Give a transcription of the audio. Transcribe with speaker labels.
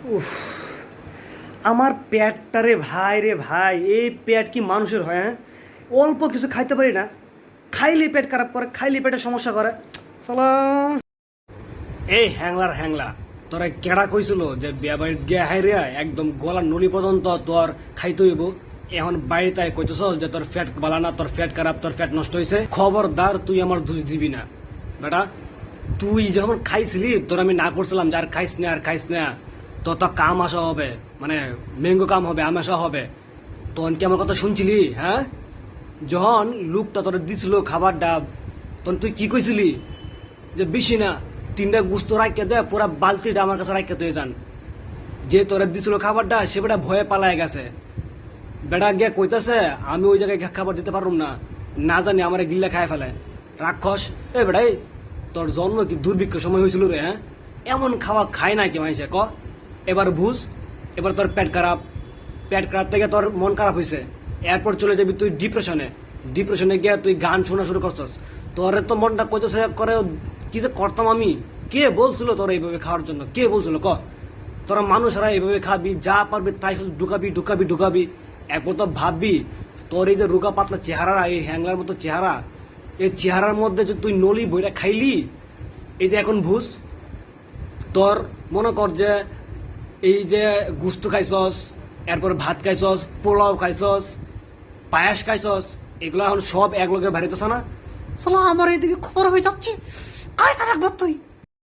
Speaker 1: উফ, আমার পেটটা রে ভাই রে ভাই, এই পেট কি মানুষের হয়? হ্যাঁ, অল্প কিছু খাইতে পারি না, খাইলে পেট খারাপ করে, খাইলে পেটের সমস্যা করে। সালা, এই হ্যাংলার হ্যাংলা, তোরা কেডা কইছিল যে বিয়া বাড়ির গিয়া হাইরিয়া একদম গলার নলি পর্যন্ত তোর খাইতে হইব? এখন বাড়িতে কইতেছ যে তোর ফ্যাট বালা না, তোর ফ্যাট খারাপ, তোর ফ্যাট নষ্ট হয়েছে। খবরদার তুই আমার দোষ দিবি না বেটা। তুই যখন খাইছিলি তোর আমি না করছিলাম যে আর খাইস না, আর খাইস না, তোর তো কাম আসা হবে, মানে ম্যাঙ্গো কাম হবে, আম আসা হবে। তখন কি আমার কথা শুনছিলি? হ্যাঁ, যখন লোকটা তোর দিছিল খাবার ডাব, তখন তুই কি কইছিলি? যে বেশি না, 3টা গুস্ত রাখকে দে, পুরা বালতিটা আমার কাছে রাখকে তুই যান। যে তোরা দিছিল খাবারটা সে বেটা ভয়ে পালায় গেছে। বেটা গিয়ে কইতাছে আমি ওই জায়গায় খাবার দিতে পারুম না, না জানি আমার গিল্লা খায় ফেলে। রাক্ষস এ বেটাই, তোর জন্ম কি দুর্ভিক্ষ সময় হয়েছিল রে? হ্যাঁ, এমন খাওয়া খায় না কি মানুষে ক? এবার বুঝ, এবার তোর পেট খারাপ, পেট খারাপ থেকে তোর মন খারাপ হয়েছে, এরপর চলে যাবি তুই ডিপ্রেশনে। ডিপ্রেশনে গিয়ে তুই গান শোনা শুরু করছস। তোর তো মনটা কইতেছে করে কি যে করতাম আমি। কে বলছিল তোর এইভাবে খাওয়ার জন্য? কে বলছিল ক? তোরা মানুষরা এইভাবে খাবি, যা পারবি তাই শুধু ঢুকাবি ঢুকাবি ঢুকাবি। একবার তো ভাববি তোর এই যে রোগা পাতলা চেহারা, এই হ্যাংলার মতো চেহারা, এই চেহারার মধ্যে যে তুই নলি বইটা খাইলি, এই যে এখন ভুস, তোর মনে কর যে এই যে গুস্ত খাইছস, এরপর ভাত খাইছস, পোলাও খাইছস, পায়াস খাইছস, এগুলো এখন সব এক লগে ভারিতেছ না।
Speaker 2: সালা আমার এদিকে খবর হয়ে যাচ্ছে, কায়দা রাখবো তুই।